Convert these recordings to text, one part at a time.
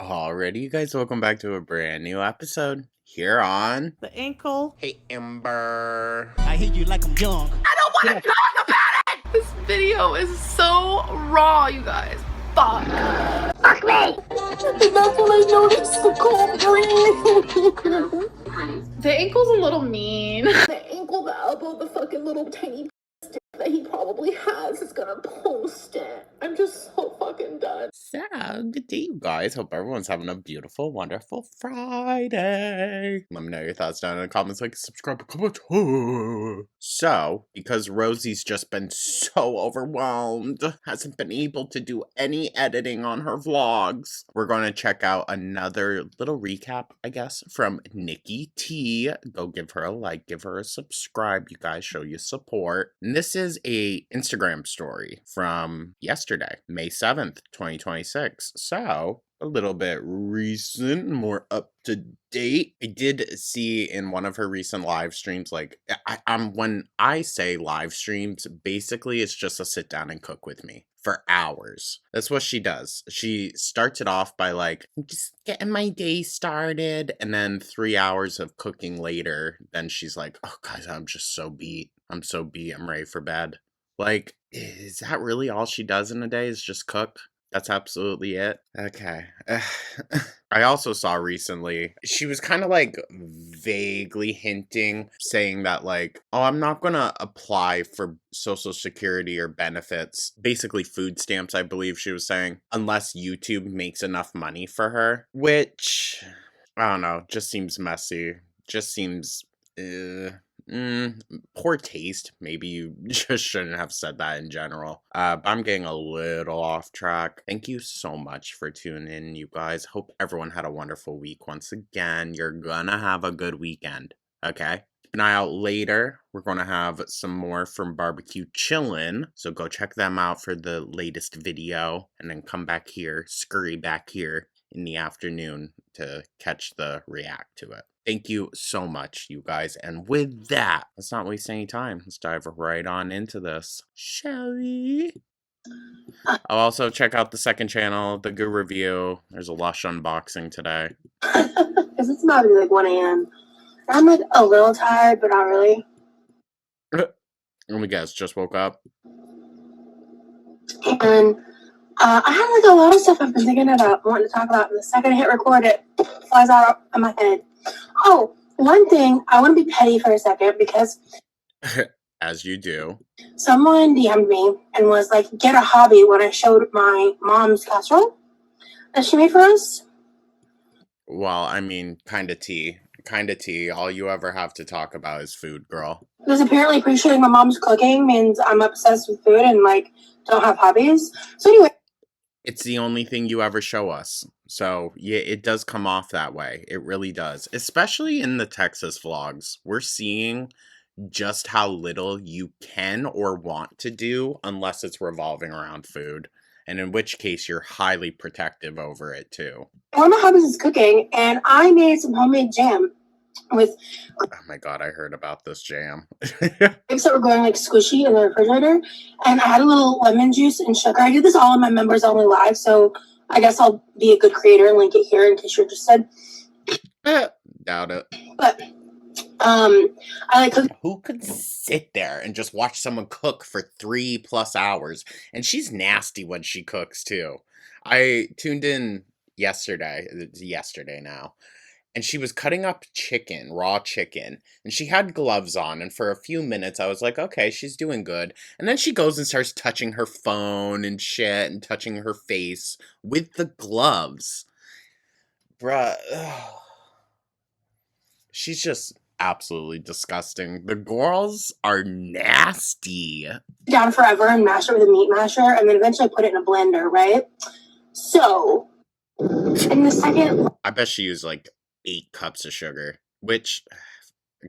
Alrighty, you guys, welcome back to a brand new episode here on The ankle. Hey Ember. I hate you like I'm young. I don't want to talk about it! This video is so raw, you guys. Fuck. Fuck me! And that's when I noticed the cold breeze. The ankle's a little mean. The ankle, the elbow, the fucking little tiny stick that he probably has is gonna post it. I'm just so fucking done. So, good day, you guys. Hope everyone's having a beautiful, wonderful Friday. Let me know your thoughts down in the comments, like, subscribe, comment. So, because Rosie's just been so overwhelmed, hasn't been able to do any editing on her vlogs, we're going to check out another little recap, I guess, from Nikki T. Go give her a like, give her a subscribe, you guys, show your support. And this is a Instagram story from yesterday, May 7th, 2026. So, a little bit recent, more up to date. I did see in one of her recent live streams, like, when I say live streams, basically it's just a sit down and cook with me for hours. That's what she does. She starts it off by like, just getting my day started, and then 3 hours of cooking later, then she's like, oh guys, I'm just so beat. I'm so beat. I'm ready for bed. Like, is that really all she does in a day, is just cook? That's absolutely it? Okay. I also saw recently, she was kind of like vaguely hinting, saying that like, oh, I'm not gonna apply for Social Security or benefits, basically food stamps, I believe she was saying, unless YouTube makes enough money for her, which, I don't know, just seems messy. Just seems, poor taste. Maybe you just shouldn't have said that in general. But I'm getting a little off track. Thank you so much for tuning in, you guys. Hope everyone had a wonderful week. Once again, you're gonna have a good weekend, okay? Keep an eye out later. We're gonna have some more from Barbecue Chillin', so go check them out for the latest video, and then come back here, scurry back here in the afternoon to catch the react to it. Thank you so much, you guys. And with that, let's not waste any time. Let's dive right on into this, shall we? I'll also check out the second channel, The Goo Review. There's a Lush unboxing today. Because it's about to be like 1 a.m. I'm like a little tired, but not really. Let me guess, just woke up? And I have like a lot of stuff I've been thinking about, wanting to talk about. And the second I hit record, it flies out of my head. Oh, one thing, I want to be petty for a second because as you do. Someone DM'd me and was like, get a hobby, when I showed my mom's casserole that she made for us. Well, I mean, kind of tea. Kind of tea. All you ever have to talk about is food, girl. Because apparently appreciating my mom's cooking means I'm obsessed with food and like don't have hobbies. So anyway. It's the only thing you ever show us. So, yeah, it does come off that way. It really does. Especially in the Texas vlogs. We're seeing just how little you can or want to do unless it's revolving around food. And in which case, you're highly protective over it, too. One of my hobbies is cooking, and I made some homemade jam with... Oh my god, I heard about this jam. Things that were going like squishy in the refrigerator, and I had a little lemon juice and sugar. I do this all in my members only live, so I guess I'll be a good creator and link it here in case you're interested. Doubt it. But I like cooking. Who could sit there and just watch someone cook for 3+ hours? And she's nasty when she cooks too. I tuned in yesterday. It's yesterday now. And she was cutting up chicken, raw chicken, and she had gloves on, and for a few minutes I was like, okay, she's doing good. And then she goes and starts touching her phone and shit, and touching her face with the gloves. Bruh. Ugh. She's just absolutely disgusting. The girls are nasty. Down forever and mash it with a meat masher, and then eventually put it in a blender, right? So, in the second... I bet she used like 8 cups of sugar, which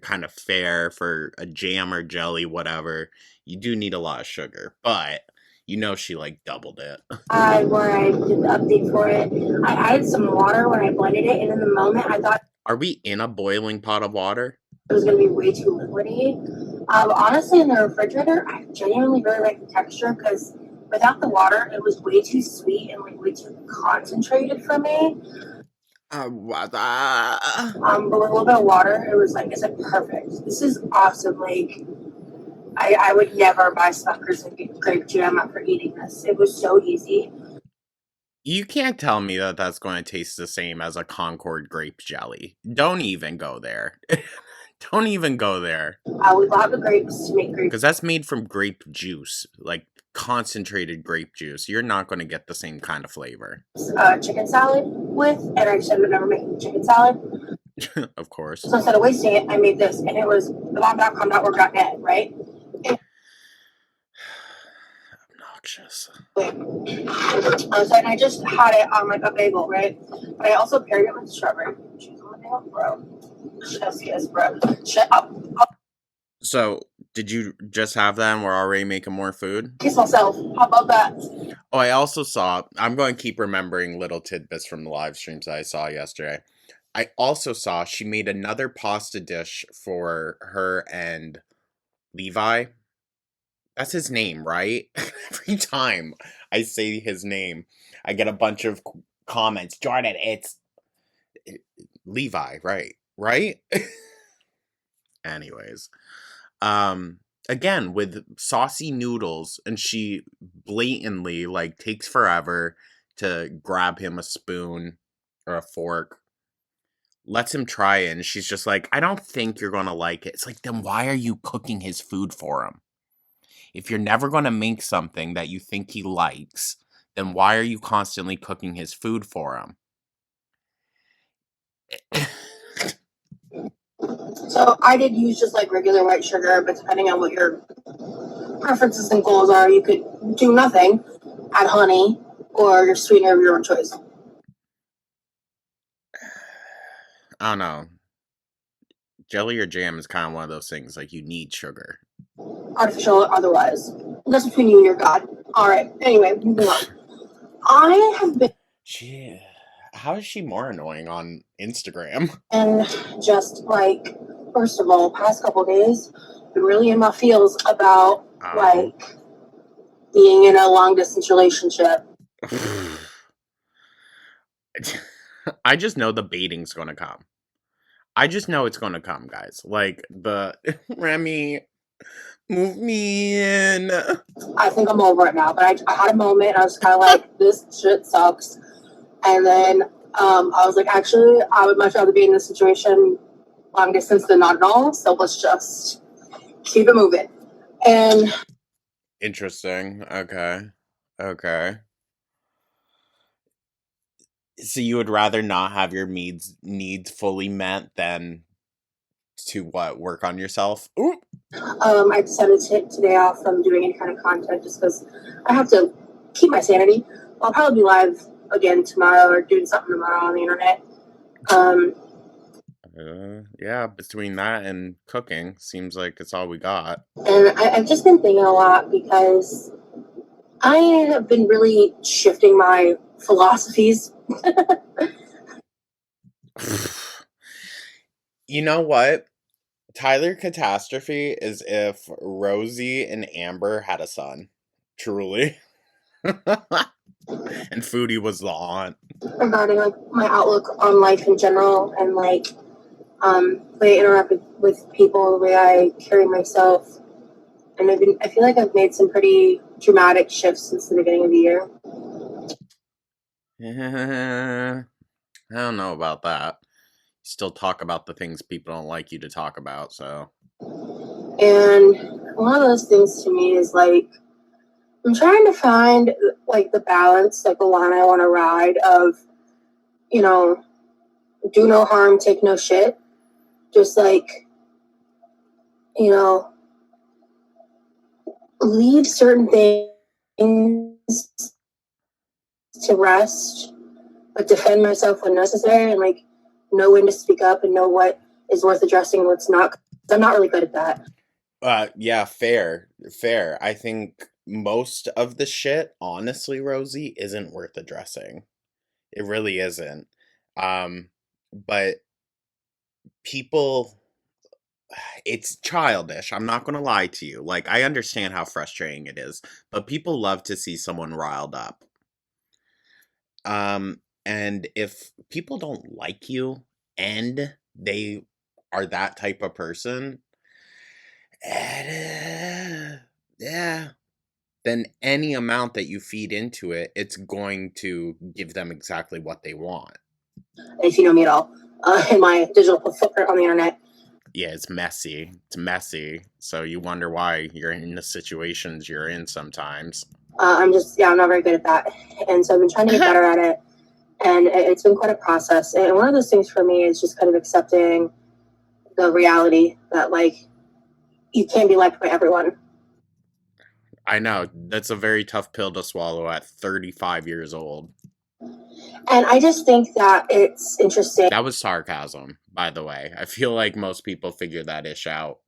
kind of fair for a jam or jelly, whatever. You do need a lot of sugar, but you know she like doubled it. Where I did the update for it, I added some water when I blended it, and in the moment I thought... Are we in a boiling pot of water? It was going to be way too liquidy. Honestly, in the refrigerator, I genuinely really like the texture because without the water, it was way too sweet and like way too concentrated for me. What? But with a little bit of water, it was like, it's like perfect. This is awesome. Like, I would never buy Smucker's and grape jam after eating this. It was so easy. You can't tell me that that's going to taste the same as a Concord grape jelly. Don't even go there. Don't even go there. We bought the grapes to make grape. Because that's made from grape juice, like concentrated grape juice. You're not going to get the same kind of flavor. Chicken salad with, and I just ended up never making chicken salad. Of course. So instead of wasting it, I made this, and it was thebomb.com.org.net, right? Obnoxious. And I just had it on like a bagel, right? But I also paired it with strawberry cheese on the bagel, bro. Chef's kiss, bro. Shut up. So, did you just have that and we're already making more food? Kiss myself. How about that? Oh, I also saw, I'm going to keep remembering little tidbits from the live streams that I saw yesterday. I also saw she made another pasta dish for her and Levi. That's his name, right? Every time I say his name, I get a bunch of comments. Jordan, it's Levi, right? Right? Anyways. Again, with saucy noodles, and she blatantly, like, takes forever to grab him a spoon or a fork. Lets him try it, and she's just like, I don't think you're gonna like it. It's like, then why are you cooking his food for him? If you're never gonna make something that you think he likes, then why are you constantly cooking his food for him? So I did use just like regular white sugar, but depending on what your preferences and goals are, you could do nothing, add honey, or your sweetener of your own choice. I don't know. Jelly or jam is kind of one of those things, like, you need sugar. Artificial or otherwise. That's between you and your God. Alright, anyway, moving on. I have been How is she more annoying on Instagram? and just like, first of all, past couple days, been really in my feels about like being in a long distance relationship. I just know the baiting's gonna come. I just know it's gonna come, guys. Like, the Remy, move me in. I think I'm over it now, but I had a moment. I was kind of like, this shit sucks. And then I was like, actually, I would much rather be in this situation long distance than not at all. So let's just keep it moving. And Interesting. Okay. So you would rather not have your needs fully met than to work on yourself? Ooh. I decided to take today off from doing any kind of content just because I have to keep my sanity. I'll probably be live again tomorrow or doing something tomorrow on the internet. Yeah, between that and cooking, seems like it's all we got. And I've just been thinking a lot because I have been really shifting my philosophies. You know what? Tyler Catastrophe is if Rosee and Amber had a son. Truly. And Foodie was the aunt. Regarding like my outlook on life in general and like the way I interact with people, the way I carry myself. And I feel like I've made some pretty dramatic shifts since the beginning of the year. I don't know about that. You still talk about the things people don't like you to talk about, so. And one of those things to me is like, I'm trying to find like the balance, like the line I want to ride of, you know, do no harm, take no shit. Just like, you know, leave certain things to rest, but defend myself when necessary, and like know when to speak up and know what is worth addressing and what's not. I'm not really good at that. Yeah, fair. I think most of the shit, honestly, Rosee, isn't worth addressing. It really isn't. But people it's childish. I'm not gonna lie to you. Like, I understand how frustrating it is, but people love to see someone riled up. And if people don't like you and they are that type of person, yeah, then any amount that you feed into it, it's going to give them exactly what they want. If you know me at all, in my digital footprint on the internet. Yeah, it's messy. It's messy. So you wonder why you're in the situations you're in sometimes. I'm not very good at that. And so I've been trying to get better at it. And it's been quite a process. And one of those things for me is just kind of accepting the reality that, like, you can't be liked by everyone. I know. That's a very tough pill to swallow at 35 years old. And I just think that it's interesting. That was sarcasm, by the way. I feel like most people figure that ish out.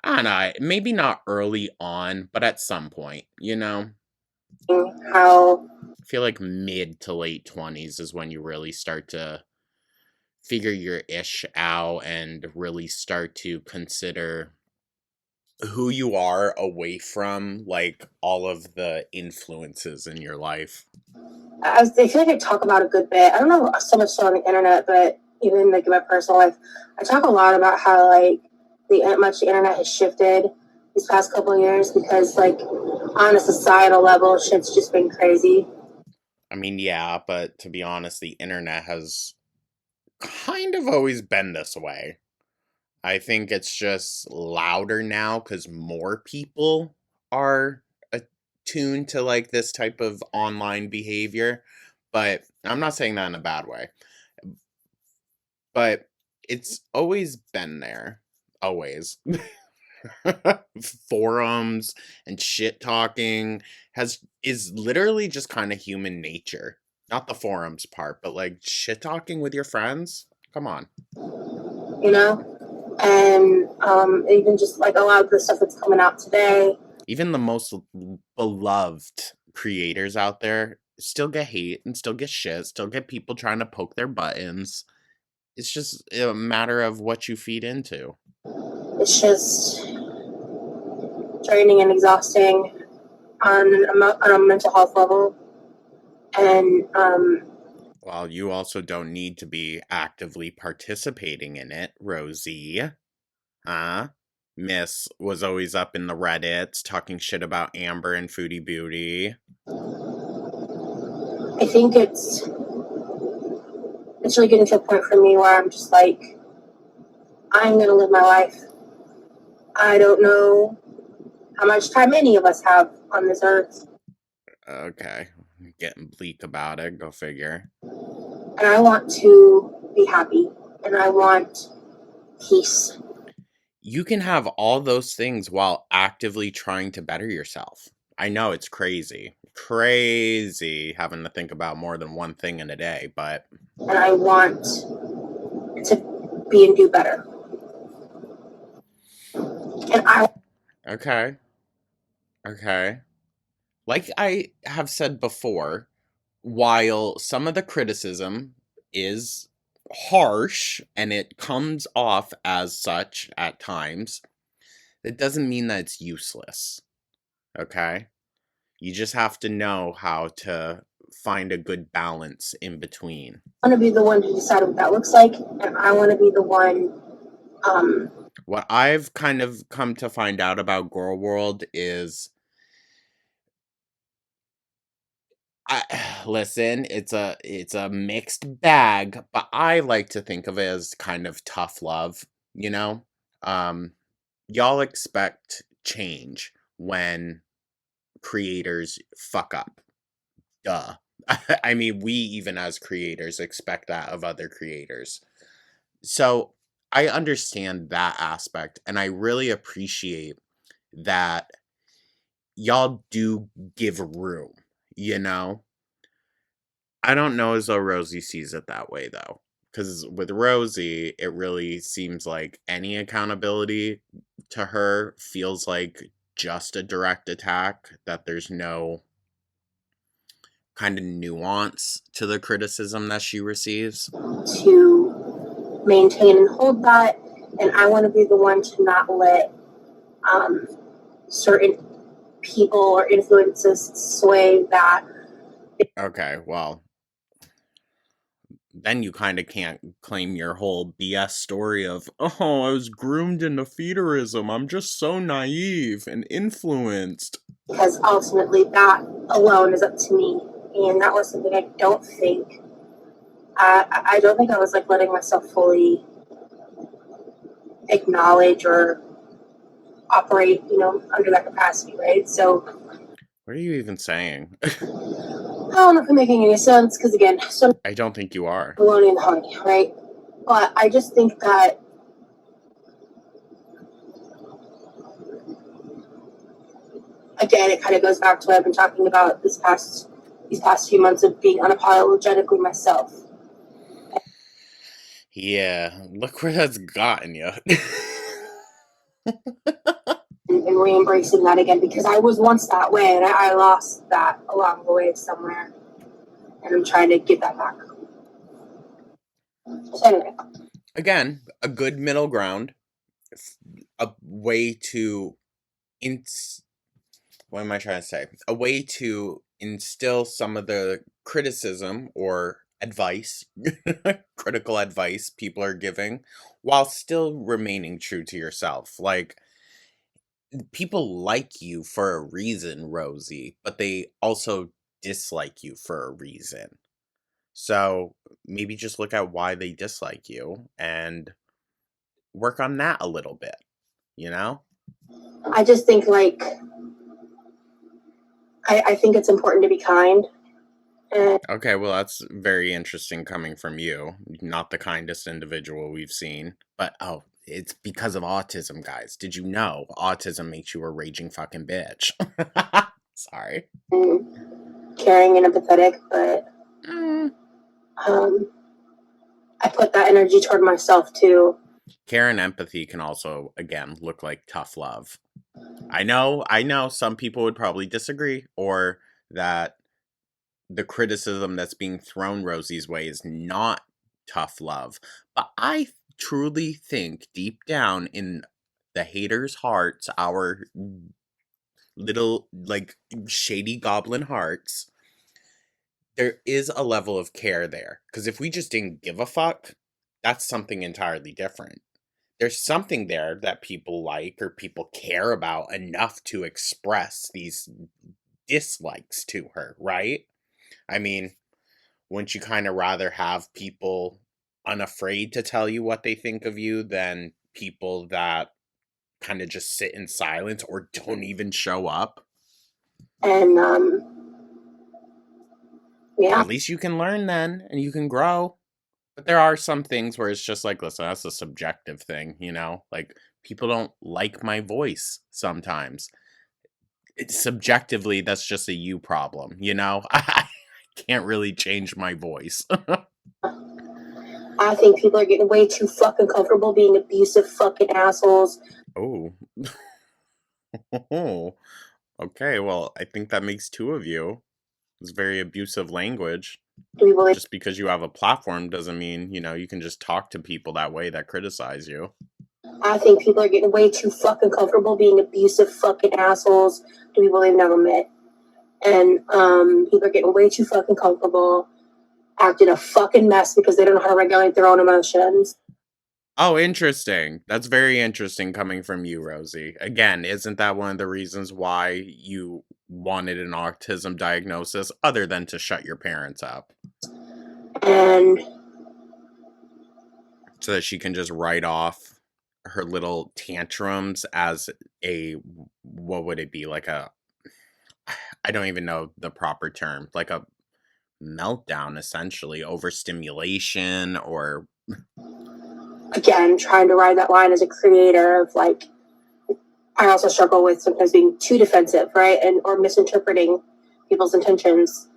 I don't know. Maybe not early on, but at some point, you know? How I feel like mid to late 20s is when you really start to figure your ish out and really start to consider who you are away from, like, all of the influences in your life. I feel like I talk about a good bit. I don't know so much so on the internet, but even like in my personal life, I talk a lot about how like much the internet has shifted these past couple of years because like on a societal level, shit's just been crazy. I mean, yeah, but to be honest, the internet has kind of always been this way. I think it's just louder now because more people are attuned to like this type of online behavior. But I'm not saying that in a bad way. But it's always been there. Always. Forums and shit talking is literally just kind of human nature. Not the forums part, but like shit talking with your friends. Come on. You know? And even just like a lot of the stuff that's coming out today. Even the most beloved creators out there still get hate and still get shit, still get people trying to poke their buttons. It's just a matter of what you feed into. It's just draining and exhausting on a mental health level. And well, you also don't need to be actively participating in it, Rosee. Huh? Miss was always up in the Reddits talking shit about Amber and Foodie Beauty. I think it's really getting to a point for me where I'm just like, I'm gonna live my life. I don't know how much time any of us have on this earth. Okay. Getting bleak about it, go figure. And I want to be happy. And I want peace. You can have all those things while actively trying to better yourself. I know it's crazy. Crazy having to think about more than one thing in a day, but... And I want to be and do better. And I... Okay. Okay. Like I have said before, while some of the criticism is harsh and it comes off as such at times, it doesn't mean that it's useless. Okay? You just have to know how to find a good balance in between. I want to be the one to decide what that looks like, and I want to be the one. What I've kind of come to find out about Girl World is, listen, it's a mixed bag, but I like to think of it as kind of tough love, you know? Y'all expect change when creators fuck up. Duh. I mean, we even as creators expect that of other creators. So I understand that aspect, and I really appreciate that y'all do give room, you know? I don't know as though Rosee sees it that way, though. Because with Rosee, it really seems like any accountability to her feels like just a direct attack, that there's no kind of nuance to the criticism that she receives. To maintain and hold that And I want to be the one to not let certain people or influences sway that. Okay, well, then you kind of can't claim your whole BS story of, oh, I was groomed into feederism. I'm just so naive and influenced. Because ultimately that alone is up to me. And that was something I don't think. I don't think I was like letting myself fully acknowledge or operate, under that capacity, right? So What are you even saying? I don't know if I'm making any sense because again, some I don't think you are. bologna and honey, right? But I just think that again, it kind of goes back to what I've been talking about these past few months of being unapologetically myself. Yeah, look where that's gotten you. And re-embracing that again because I was once that way and I lost that along the way somewhere. And I'm trying to get that back. So anyway. Again, a good middle ground. A way to what am I trying to say? A way to instill some of the criticism or advice, critical advice people are giving, while still remaining true to yourself. Like, people like you for a reason, Rosie, but they also dislike you for a reason. So maybe just look at why they dislike you and work on that a little bit, you know? I just think I think it's important to be kind. And Okay, well, that's very interesting coming from you. Not the kindest individual we've seen. But, oh, it's because of autism, guys. Did you know autism makes you a raging fucking bitch? Sorry. caring and empathetic, but I put that energy toward myself too. Care and empathy can also, again, look like tough love. I know some people would probably disagree, or that the criticism that's being thrown Rosie's way is not tough love. But I truly think deep down in the haters' hearts, our little, like, shady goblin hearts, there is a level of care there. Because if we just didn't give a fuck, that's something entirely different. There's something there that people like or people care about enough to express these dislikes to her, right? I mean, wouldn't you kind of rather have people unafraid to tell you what they think of you than people that kind of just sit in silence or don't even show up? And yeah. At least you can learn then and you can grow. But there are some things where it's just like, listen, that's a subjective thing, you know? Like, people don't like my voice sometimes. Subjectively, that's just a you problem, you know? I can't really change my voice. I think people are getting way too fucking comfortable being abusive fucking assholes. Oh. Okay, well, I think that makes two of you. It's very abusive language. Do we believe? Just because you have a platform doesn't mean, you can just talk to people that way that criticize you. I think people are getting way too fucking comfortable being abusive fucking assholes to people they've never met. And people are getting way too fucking comfortable acting a fucking mess because they don't know how to regulate their own emotions. Oh, interesting. That's very interesting coming from you, Rosie. Again, isn't that one of the reasons why you wanted an autism diagnosis other than to shut your parents up? And so that she can just write off her little tantrums as a, what would it be, like a, I don't even know the proper term, like a meltdown, essentially, overstimulation, or again, trying to ride that line as a creator of like, I also struggle with sometimes being too defensive, right? And or misinterpreting people's intentions.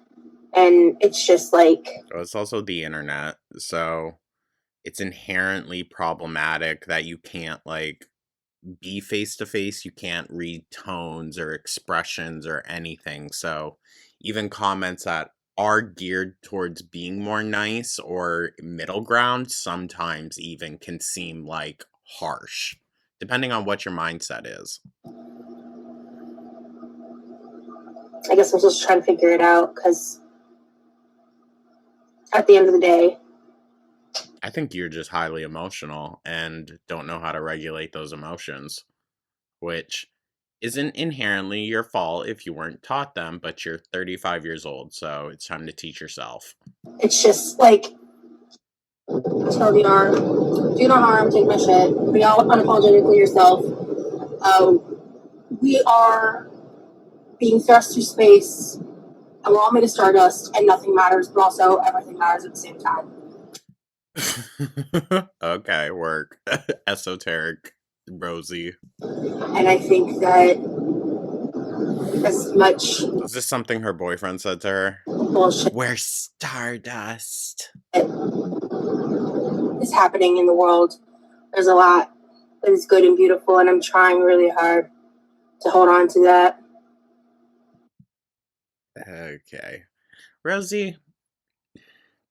And it's just like, it's also the internet, so it's inherently problematic that you can't, like, be face to face. You can't read tones or expressions or anything. So even comments that are geared towards being more nice or middle ground sometimes even can seem like harsh, depending on what your mindset is. I guess I'm just trying to figure it out because at the end of the day, I think you're just highly emotional and don't know how to regulate those emotions, which isn't inherently your fault if you weren't taught them, but you're 35 years old, so it's time to teach yourself. it's just like, TLDR, do no harm, take my shit, be all unapologetically yourself. We are being thrust through space, and we're all made of stardust, and nothing matters, but also everything matters at the same time. Okay, work. Esoteric Rosee. And I think that as much Is this something her boyfriend said to her? bullshit We're stardust. is happening in the world, there's a lot that is good and beautiful, and I'm trying really hard to hold on to that. Okay. Rosee,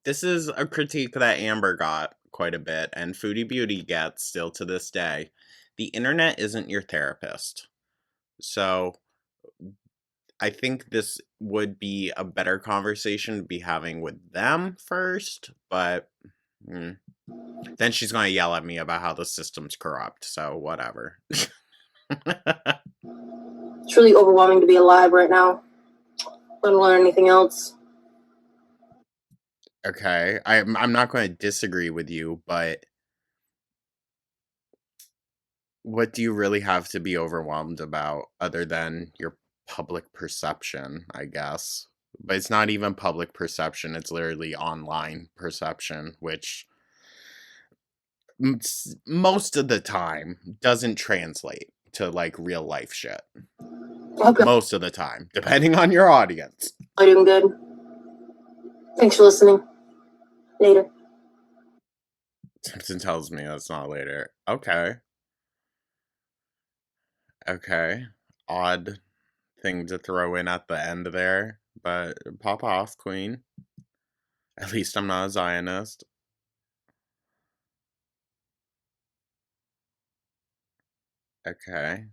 this is a critique that Amber got quite a bit, and Foodie Beauty gets still to this day. The internet isn't your therapist. So I think this would be a better conversation to be having with them first, but then she's going to yell at me about how the system's corrupt, so whatever. It's really overwhelming to be alive right now, let alone anything else. Okay, I'm not going to disagree with you, but what do you really have to be overwhelmed about other than your public perception, I guess? But it's not even public perception, it's literally online perception, which most of the time doesn't translate to like real life shit. Okay. Most of the time, depending on your audience. I'm doing good. Thanks for listening. Later. Something tells me that's not later. Okay. Okay. Odd thing to throw in at the end there, but pop off, queen. At least I'm not a Zionist. Okay.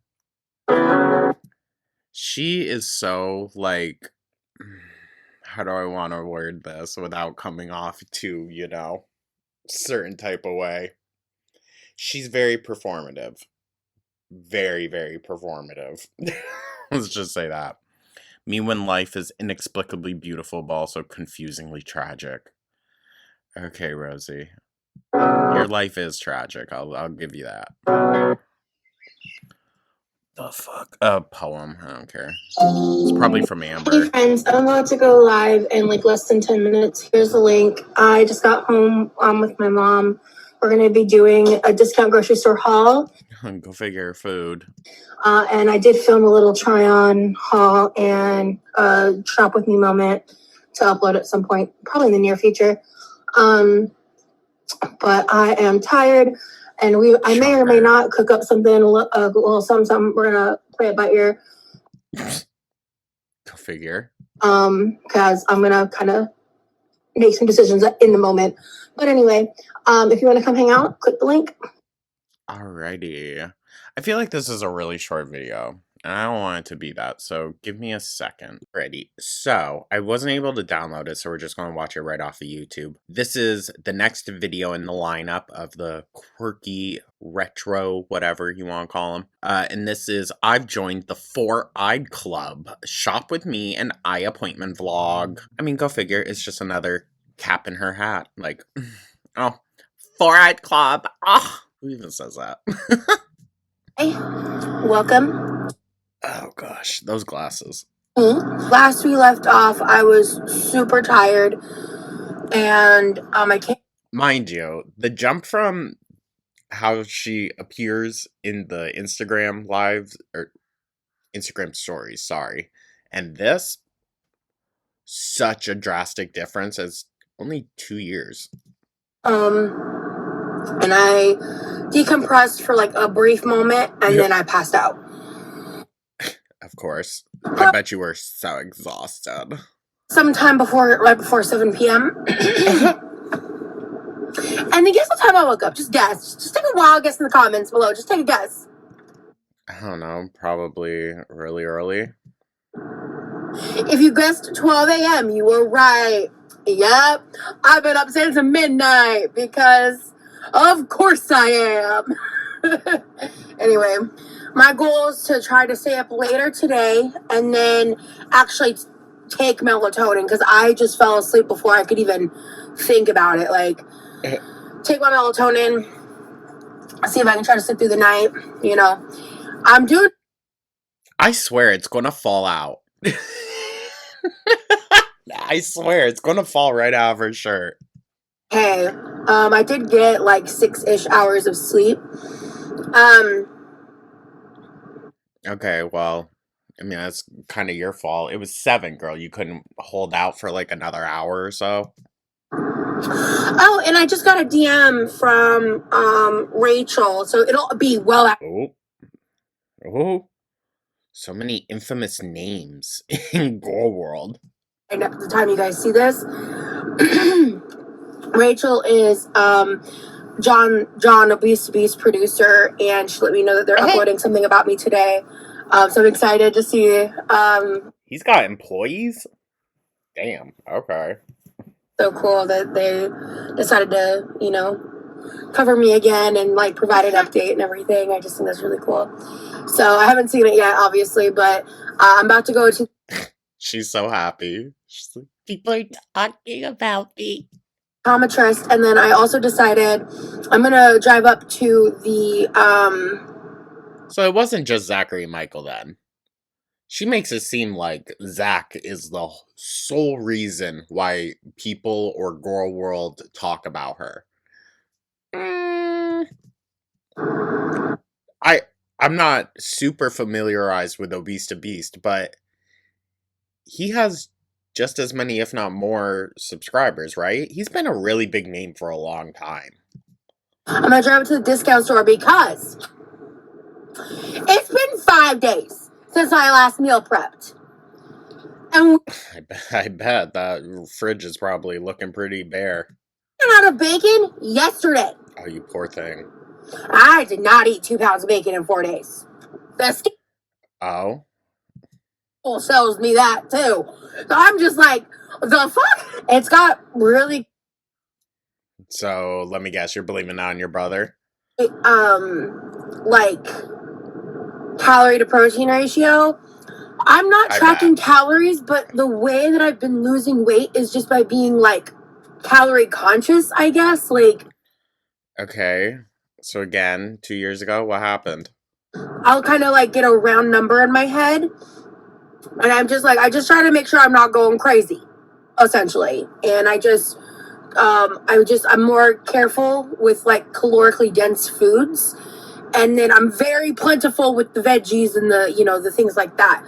She is so, like, how do I want to word this without coming off too, certain type of way? She's very performative. Very, very performative. Let's just say that. Me when life is inexplicably beautiful, but also confusingly tragic. Okay, Rosee. Your life is tragic. I'll give you that. The fuck? A poem. I don't care. It's probably from Amber. Hey friends, I'm about to go live in like less than 10 minutes. Here's the link. I just got home with my mom. We're going to be doing a discount grocery store haul. Go figure, food. And I did film a little try-on haul and a shop with me moment to upload at some point, probably in the near future. But I am tired, and I may or may not cook up something, a little something. We're gonna play it by ear. Go figure. Because I'm gonna kind of make some decisions in the moment. But anyway, if you want to come hang out, click the link. Alrighty. I feel like this is a really short video, and I don't want it to be that, so give me a second. Alrighty, so I wasn't able to download it, so we're just going to watch it right off of YouTube. This is the next video in the lineup of the quirky, retro, whatever you want to call them. And this is, I've joined the 4-Eyed Club. Shop with me and eye appointment vlog. I mean, go figure, it's just another cap in her hat. Like, oh, 4-Eyed Club. Oh, who even says that? Hey, welcome. Oh gosh, those glasses. Last we left off, I was super tired, and I can't. Mind you, the jump from how she appears in the Instagram lives or Instagram stories, sorry, and this, such a drastic difference as only 2 years. And I decompressed for like a brief moment, and then I passed out. Of course. I bet you were so exhausted. Sometime right before 7 p.m. And then guess what time I woke up? Just guess. Just take a wild guess in the comments below. Just take a guess. I don't know, probably really early. If you guessed 12 a.m., you were right. Yep. I've been up since midnight because of course I am. Anyway, my goal is to try to stay up later today and then actually take melatonin because I just fell asleep before I could even think about it. Like, take my melatonin, see if I can try to sleep through the night. You know, I'm doing. I swear it's gonna fall out. I swear it's gonna fall right out of her shirt. Hey, I did get like 6-ish hours of sleep. Okay, well, I mean, that's kind of your fault. It was 7, girl. You couldn't hold out for like another hour or so. Oh, and I just got a DM from Rachel, so it'll be well. Oh, so many infamous names in Gore World. And at the time you guys see this, Rachel is John Obese to Beast producer, and she let me know that they're uploading something about me today. So I'm excited to see. He's got employees? Damn, okay. So cool that they decided to, you know, cover me again and like provide an update and everything. I just think that's really cool. So I haven't seen it yet, obviously, but I'm about to go to. She's so happy. She's like, people are talking about me. Optometrist, and then I also decided I'm gonna drive up to the So it wasn't just Zachary Michael then. She makes it seem like Zach is the sole reason why people or Girl World talk about her. I'm not super familiarized with Obese to Beast, but he has just as many, if not more, subscribers, right? He's been a really big name for a long time. I'm gonna drive to the discount store because it's been 5 days since I last meal prepped. And I bet that fridge is probably looking pretty bare. I ran out of bacon yesterday. Oh, you poor thing. I did not eat 2 pounds of bacon in 4 days. The Oh? school shows me that too. So I'm just like, the fuck? It's got really So, let me guess, you're believing that on your brother? like calorie to protein ratio. I'm not tracking calories, but the way that I've been losing weight is just by being like calorie conscious, I guess. Like, okay. So again, 2 years ago, what happened? I'll kind of like get a round number in my head, and I'm just like, I just try to make sure I'm not going crazy, essentially. And I'm more careful with like calorically dense foods, and then I'm very plentiful with the veggies and the, you know, the things like that.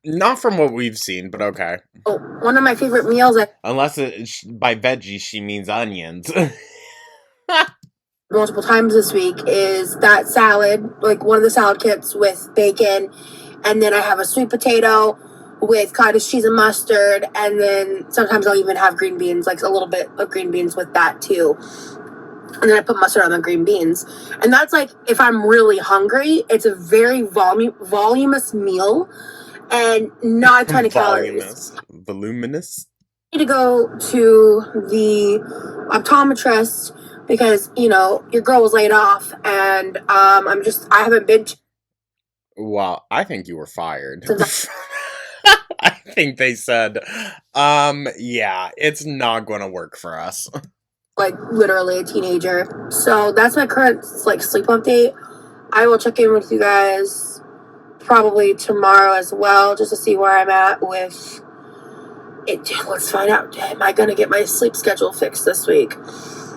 Not from what we've seen, but okay. Oh, one of my favorite meals, Unless by veggies she means onions. multiple times this week, is that salad, like one of the salad kits with bacon, and then I have a sweet potato with cottage cheese and mustard, and then sometimes I'll even have green beans, like a little bit of green beans with that too. And then I put mustard on the green beans. And that's like, if I'm really hungry, it's a very voluminous meal and not a ton of calories. Voluminous? I need to go to the optometrist because, you know, your girl was laid off, and I haven't been to. Well, I think you were fired. I think they said, yeah, it's not gonna work for us. Like literally a teenager. So that's my current like sleep update. I will check in with you guys probably tomorrow as well, just to see where I'm at with it. Let's find out. Am I gonna get my sleep schedule fixed this week?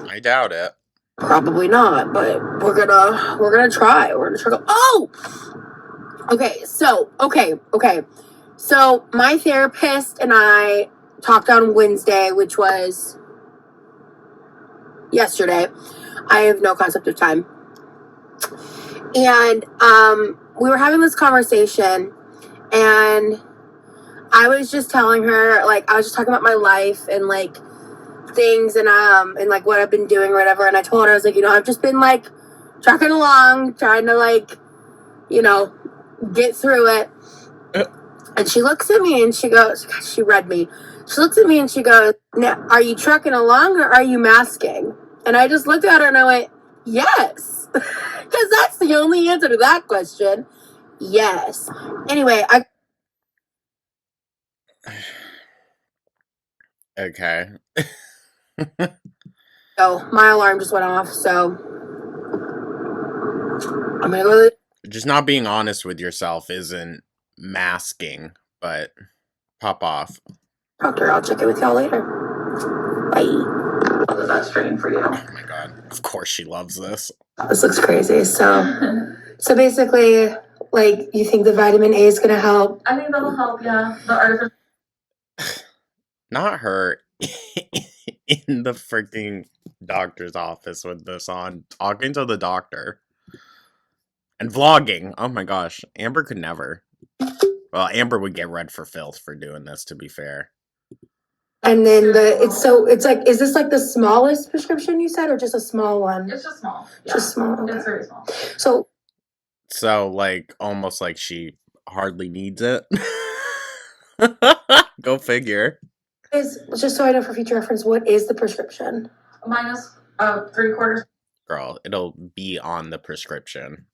I doubt it. Probably not, but we're gonna try. We're gonna try. Oh, okay. So my therapist and I talked on Wednesday, which was yesterday. I have no concept of time. And we were having this conversation, and I was just telling her, like, I was just talking about my life and like things and like what I've been doing or whatever. And I told her, I was like, I've just been like trucking along, trying to like, get through it. And she looks at me and she goes, she read me. She looks at me and she goes, now, are you trucking along or are you masking? And I just looked at her and I went, yes. Because that's the only answer to that question. Yes. Anyway, Okay. So my alarm just went off, so I'm gonna go. Just not being honest with yourself isn't masking, but pop off. Doctor, I'll check in with y'all later. Bye. Was that strain for you? Oh my god. Of course she loves this. This looks crazy. So basically, like, you think the vitamin A is gonna help? I think that'll help, yeah. The artificial. Not her in the freaking doctor's office with this on, talking to the doctor. And vlogging. Oh my gosh. Amber could never. Well, Amber would get red for filth for doing this, to be fair. And then it's like, is this like the smallest prescription you said, or just a small one? It's just small. Yeah. Just small. Okay. It's very small. So like, almost like she hardly needs it. Go figure. Just so I know for future reference, what is the prescription? Minus 3/4. Girl, it'll be on the prescription.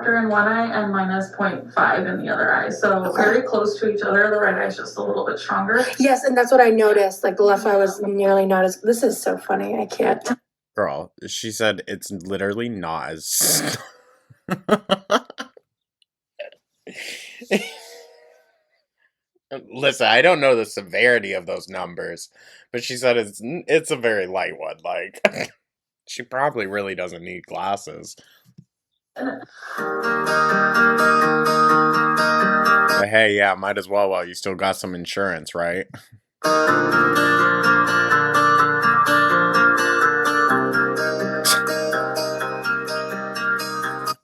In one eye and minus 0.5 in the other eye. So very close to each other. The right eye is just a little bit stronger. Yes, and that's what I noticed. Like the left eye was nearly not as. This is so funny. I can't. Girl, she said it's literally not as. Listen, I don't know the severity of those numbers, but she said it's a very light one. Like, she probably really doesn't need glasses. But hey, yeah, might as well while you still got some insurance, right?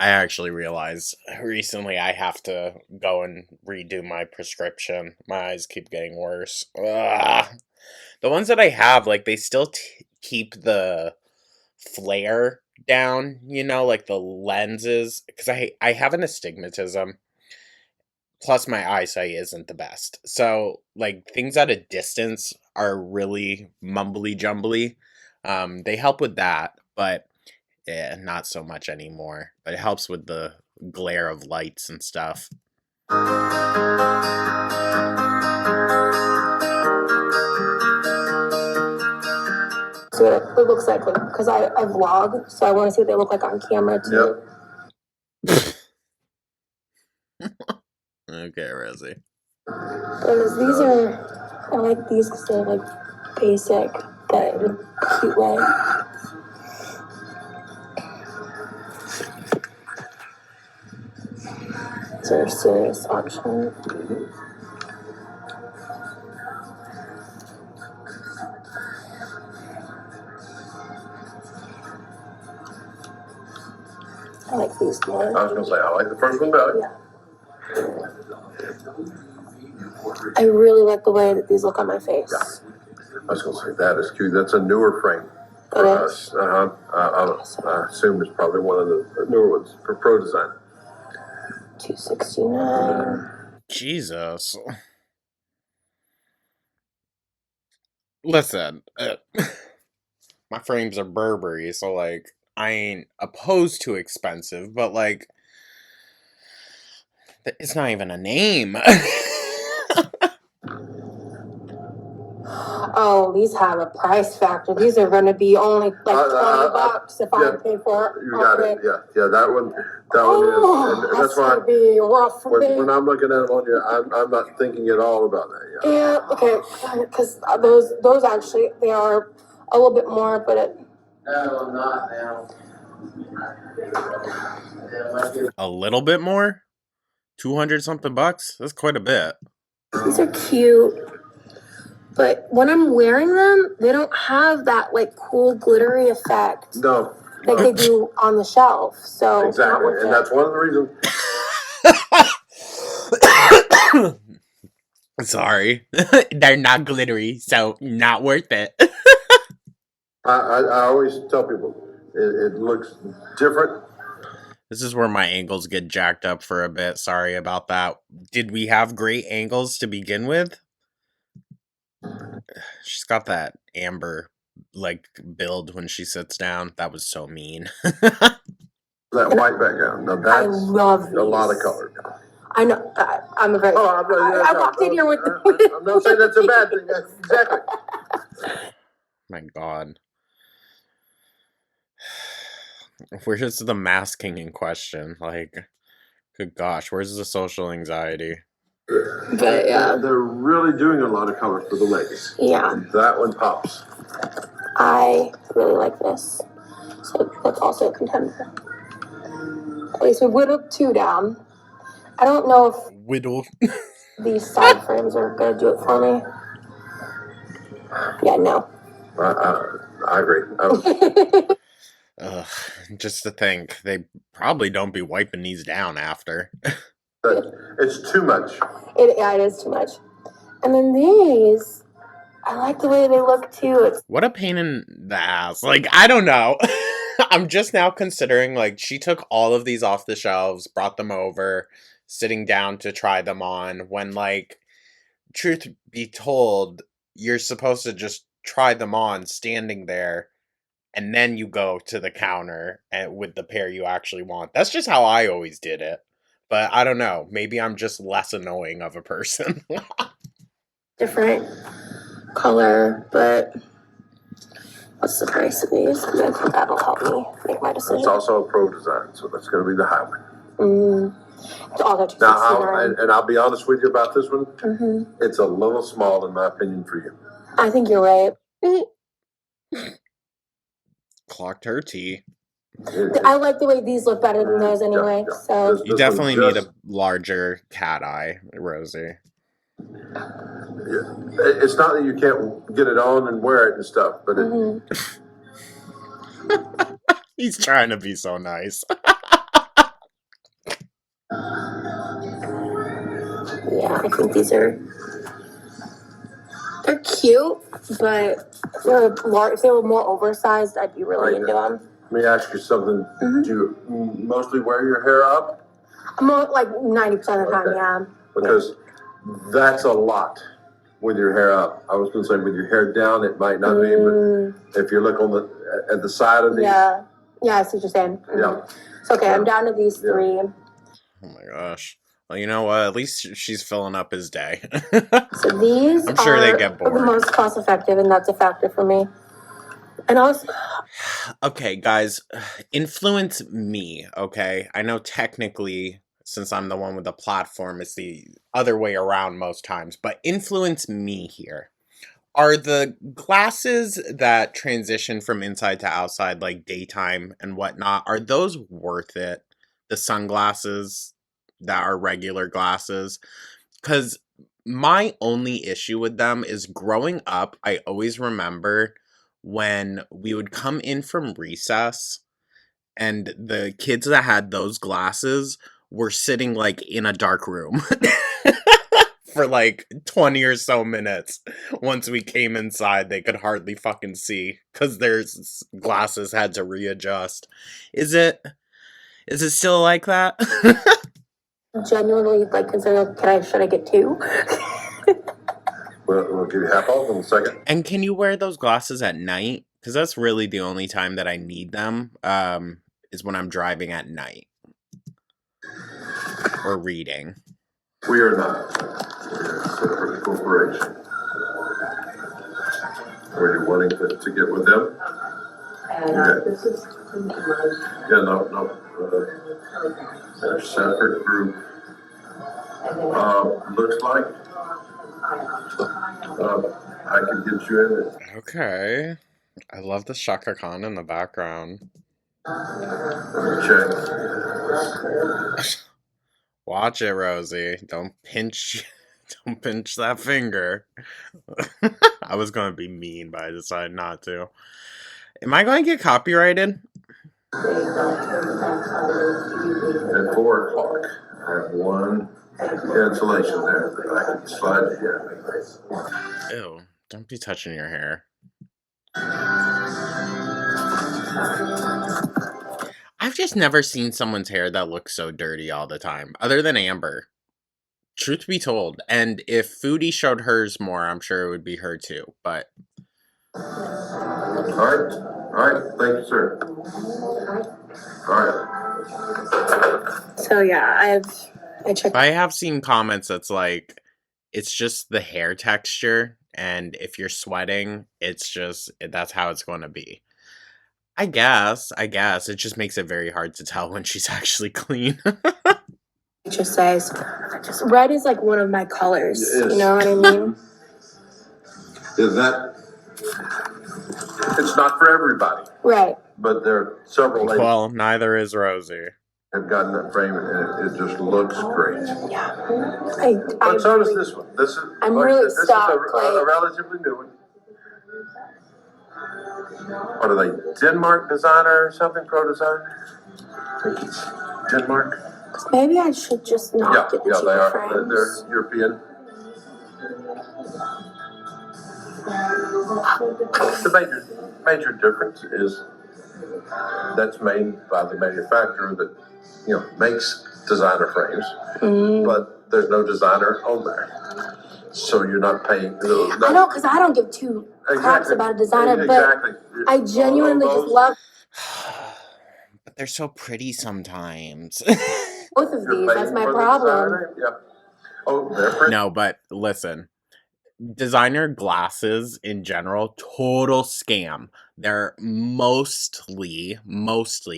I actually realized recently I have to go and redo my prescription. My eyes keep getting worse. Ugh. The ones that I have, like, they still keep the flare down, like the lenses, because I have an astigmatism, plus my eyesight isn't the best, so like things at a distance are really mumbly jumbly. They help with that, but yeah, not so much anymore, but it helps with the glare of lights and stuff. See what it looks like, because I vlog, so I want to see what they look like on camera too. Yep. Okay, Rosee. These I like these because they're like basic, but in a cute way. These are a serious option. I like these more. I was gonna say, I like the first one better. Yeah. I really like the way that these look on my face. Yeah. I was gonna say, that is cute. That's a newer frame for us. I assume it's probably one of the newer ones for Pro Design. $269. Jesus. Listen, my frames are Burberry, so like I ain't opposed to expensive, but like it's not even a name. Oh, these have a price factor. These are going to be only like $20 if I pay for it. You got it. Yeah. That one is. And that's why be rough for me. When I'm looking at it on you, I'm not thinking at all about that. Yeah. Okay. Because those actually they are a little bit more, but it. No, I'm not now. A little bit more? 200 something bucks? That's quite a bit. These are cute. But when I'm wearing them, they don't have that like cool glittery effect. No. Like they do on the shelf. So exactly, and that's one of the reasons. Sorry. They're not glittery, so not worth it. I always tell people it looks different. This is where my angles get jacked up for a bit. Sorry about that. Did we have great angles to begin with? She's got that amber like build when she sits down. That was so mean. That white background. Now I that's love a lot of these. color. I know. I'm a very. Oh, I walked in here with. I'm not saying that's a bad thing. That's exactly. My God. Where's the masking in question? Like, good gosh, where's the social anxiety? But yeah, They're really doing a lot of color for the ladies. yeah, That one pops. I really like this. So that's also a contender. Okay, so we whittled 2 down. I don't know if Whittle. these side frames are gonna do it for me. Yeah, no. I agree. Ugh, just to think, they probably don't be wiping these down after. It's too much. It is too much. And then these, I like the way they look too. It's What a pain in the ass. Like, I don't know. I'm just now considering, like, she took all of these off the shelves, brought them over, sitting down to try them on, when, like, truth be told, you're supposed to just try them on standing there, and then you go to the counter with the pair you actually want. That's just how I always did it. But I don't know. Maybe I'm just less annoying of a person. different color, but what's the price of these? I think that'll help me make my It's decision. also a pro design, so that's going to be the high one. It's all that Now, I'll be honest with you about this one. Mm-hmm. It's a little small, in my opinion, for you. I think you're right. Clocked her tea. I like the way these look better than those anyway. Yeah. So You definitely need a larger cat eye, Rosie. It's not that you can't get it on and wear it and stuff, but He's trying to be so nice. yeah, I think these are they're cute, but if they were more oversized, I'd be really into them. Let me ask you something. Do you mostly wear your hair up? More like 90% of the time, Okay. yeah. Because that's a lot with your hair up. I was going to say with your hair down, it might not be, but if you look on at the side of these. Yeah, I see what you're saying. Yeah. It's okay. I'm down to these 3. Oh my gosh. Well, you know what? At least she's filling up his day. So these I'm sure they get are the bored. most cost effective, and that's a factor for me. And also, Okay, guys, influence me, okay? I know technically, since I'm the one with the platform, it's the other way around most times, but influence me here. Are the glasses that transition from inside to outside, like daytime and whatnot, are those worth it? The sunglasses that are regular glasses? Because my only issue with them is growing up, I always remember when we would come in from recess and the kids that had those glasses were sitting like in a dark room for like 20 or so minutes. Once we came inside, they could hardly fucking see because their glasses had to readjust. Is it still like that? genuinely, like, consider, should I get 2? We'll give you half off in a second. And can you wear those glasses at night? Because that's really the only time that I need them, is when I'm driving at night. Or reading. We are not. We're a separate corporation. Are you wanting to get with them? Okay. Yeah, no. They're a separate group. Looks like I can get you in it. Okay. I love the Shaka Khan in the background. Let me check. Watch it, Rosie. Don't pinch that finger. I was gonna be mean, but I decided not to. Am I going to get copyrighted? At 4 o'clock, I have one cancellation there that I can slide to you. Ew. Don't be touching your hair. I've just never seen someone's hair that looks so dirty all the time, other than Amber. Truth be told. And if Foodie showed hers more, I'm sure it would be her too. But Alright, thank you, sir. Alright. So yeah, I checked. I have seen comments that's like, it's just the hair texture, and if you're sweating, it's just, that's how it's going to be. I guess. It just makes it very hard to tell when she's actually clean. It just says, red is like one of my colors. Yes. You know what I mean? Is that, it's not for everybody, Right. but there are several ladies Well, neither is Rosee. have gotten that frame and it just looks great. Yeah. But so does this one. This is, I'm like I really said, this stuck, is a relatively new one. What are they? Denmark designer or something? Pro designer? I think it's Denmark. Maybe I should just not get the Yeah, they cheaper are. frames. They're European. The major difference is that's made by the manufacturer that makes designer frames, but there's no designer on there, so you're not paying. I know, because I don't give two craps about a designer, but I genuinely just love But they're so pretty sometimes. both of these. That's my problem. Yeah. Oh, they're pretty. No, but listen. Designer glasses in general, total scam. They're mostly,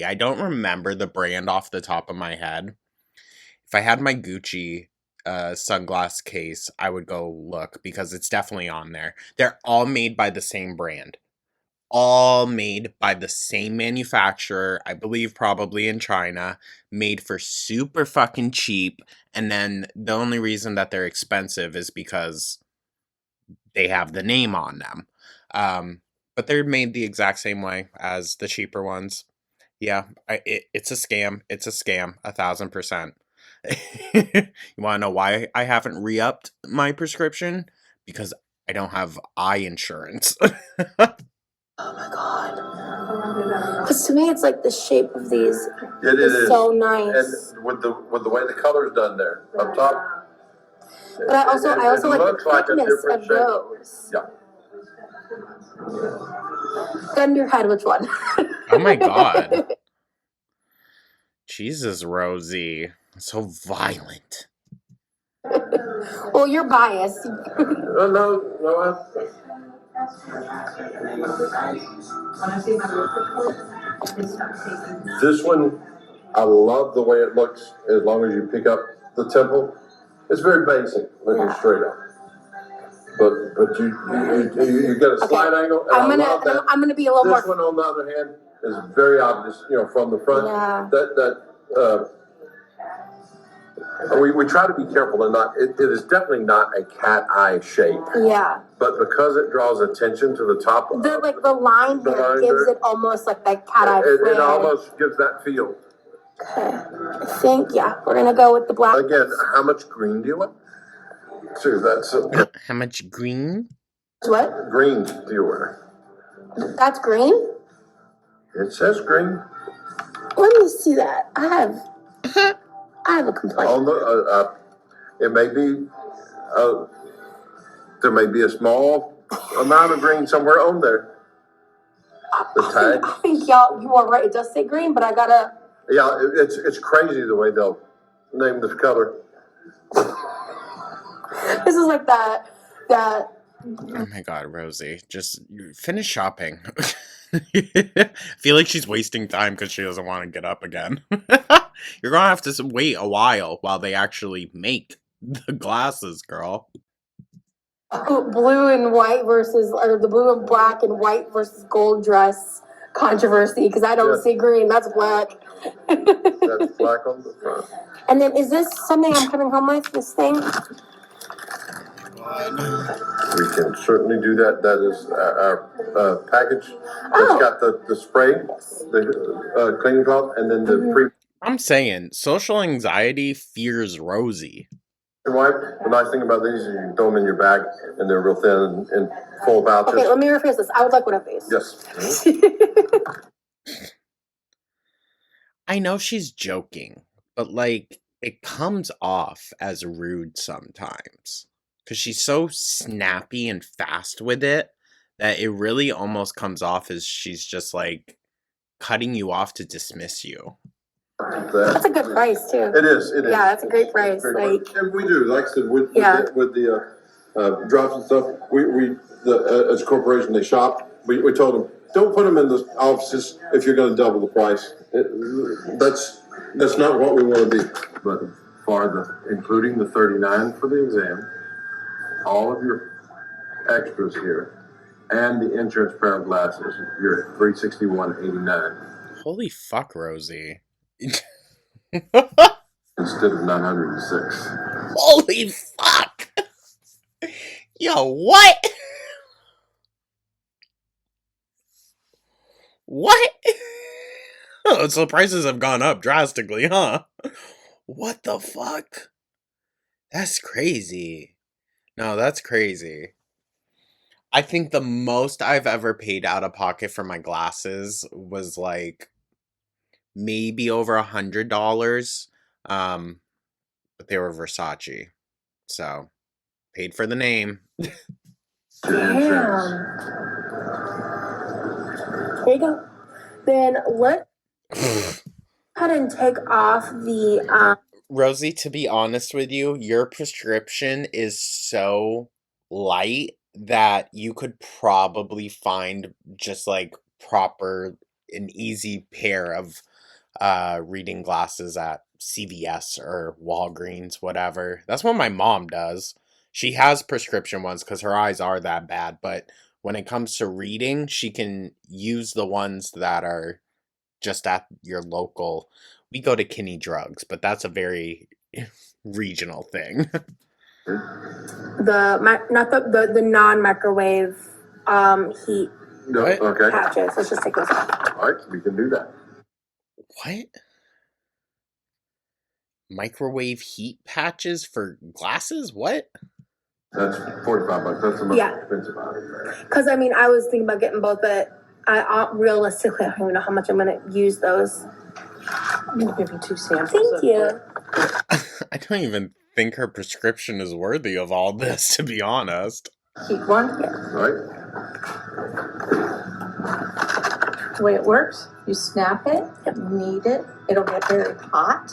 I don't remember the brand off the top of my head. If I had my Gucci sunglass case, I would go look because it's definitely on there. They're all made by the same brand. All made by the same manufacturer, I believe probably in China, made for super fucking cheap, and then the only reason that they're expensive is because they have the name on them. But they're made the exact same way as the cheaper ones. Yeah, it's a scam. It's a scam, 1000%. You want to know why I haven't re-upped my prescription? Because I don't have eye insurance. Oh my god. Because to me, it's like the shape of these is so nice. And with the way the color's done there up top. But I also like the thickness of those. Yeah. Gun to your head, which one? Oh my god. Jesus, Rosee. So violent. Well, you're biased. No. This one, I love the way it looks as long as you pick up the temple. It's very basic, looking straight up. But you get a slight angle. And I'm gonna be a little more. This one, on the other hand, is very obvious. From the front. Yeah. We try to be careful and not. It is definitely not a cat eye shape. Yeah. But because it draws attention to the top, the line here gives it almost like that cat eye. It almost gives that feel. Okay. I think we're gonna go with the black. Again, how much green do you want? So that's how much green? What? Green do you wear? That's green? It says green. Let me see that. I have a complaint. It may be there may be a small amount of green somewhere on there. The tag. I think you are right. It does say green, but I gotta. Yeah, it's crazy the way they'll name this color. This is like that. Oh my god, Rosee. Just finish shopping. I feel like she's wasting time because she doesn't want to get up again. You're gonna have to wait a while they actually make the glasses, girl. Blue and white or the blue and black and white versus gold dress controversy, because I don't see green. That's black. That's black on the front. And then, is this something I'm coming home with? This thing? We can certainly do that. That is our package. It's got the spray, the cleaning cloth, and then the pre. I'm saying, social anxiety fears Rosee. Wipe. The nice thing about these is you can throw them in your bag, and they're real thin and full pouches. Okay, let me rephrase this. I would like one of these. Yes. I know she's joking, but like it comes off as rude sometimes because she's so snappy and fast with it that it really almost comes off as she's just like cutting you off to dismiss you. That's a good price too. It is. It is. Yeah, that's a great price. Great Like, and we do, like I said, with Yeah. the drops and stuff. As a corporation, they shop. We told them, don't put them in the offices if you're going to double the price. That's not what we want to be. But including the 39 for the exam, all of your extras here, and the insurance pair of glasses, you're at $361.89 Holy fuck, Rosee. instead of 906. Holy fuck! Yo, what? What? Oh, so prices have gone up drastically, huh? What the fuck? That's crazy. No, that's crazy. I think the most I've ever paid out of pocket for my glasses was like maybe over $100. But they were Versace. So paid for the name. damn. Here you go. Then let's go ahead and take off the Rosee, to be honest with you, your prescription is so light that you could probably find just like proper an easy pair of reading glasses at CVS or Walgreens, whatever. That's what my mom does. She has prescription ones because her eyes are that bad, but when it comes to reading, she can use the ones that are just at your local. We go to Kinney Drugs, but that's a very regional thing. the non-microwave heat No, What? okay. patches. Let's just take those off. All right, we can do that. What? Microwave heat patches for glasses? What? That's $45. That's the most Yeah. expensive item. Because I mean, I was thinking about getting both, but realistically, I don't even know how much I'm gonna use those. I'm gonna give you 2 samples. Thank you. I don't even think her prescription is worthy of all this, to be honest. Keep one. All right. The way it works, you snap it, knead it, it'll get very hot,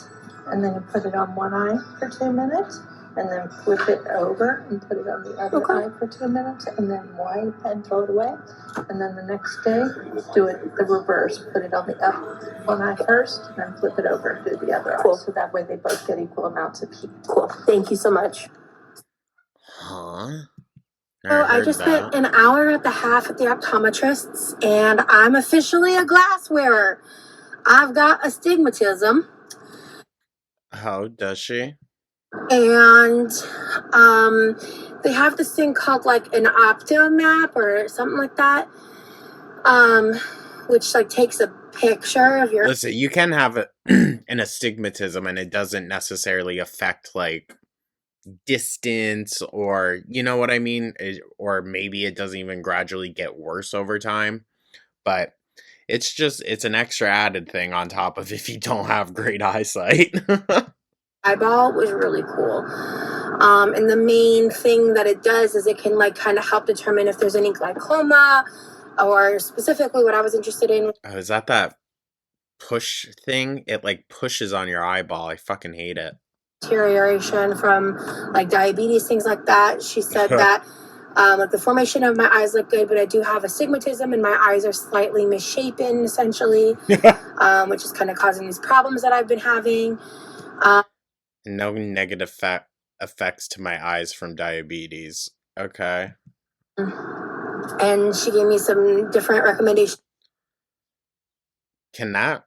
and then you put it on one eye for 2 minutes, and then flip it over and put it on the other eye for 2 minutes, and then wipe and throw it away. And then the next day, do it the reverse. Put it on the up one eye first, and then flip it over and do the other eye. So that way they both get equal amounts of heat. Cool. Thank you so much. Huh? So I just spent an hour at the half at the optometrist's, and I'm officially a glass wearer. I've got astigmatism, How does she? and they have this thing called like an Optomap or something like that, which like takes a picture of your. Listen, you can have an astigmatism and it doesn't necessarily affect like distance or you know what I mean, or maybe it doesn't even gradually get worse over time, but it's an extra added thing on top of if you don't have great eyesight. Eyeball was really cool. And the main thing that it does is it can like kind of help determine if there's any glaucoma, or specifically what I was interested in. Oh, is that push thing? It like pushes on your eyeball. I fucking hate it. Deterioration from like diabetes, things like that. She said that like the formation of my eyes look good, but I do have astigmatism and my eyes are slightly misshapen, essentially, which is kind of causing these problems that I've been having. No negative effects to my eyes from diabetes. Okay. And she gave me some different recommendations. Can that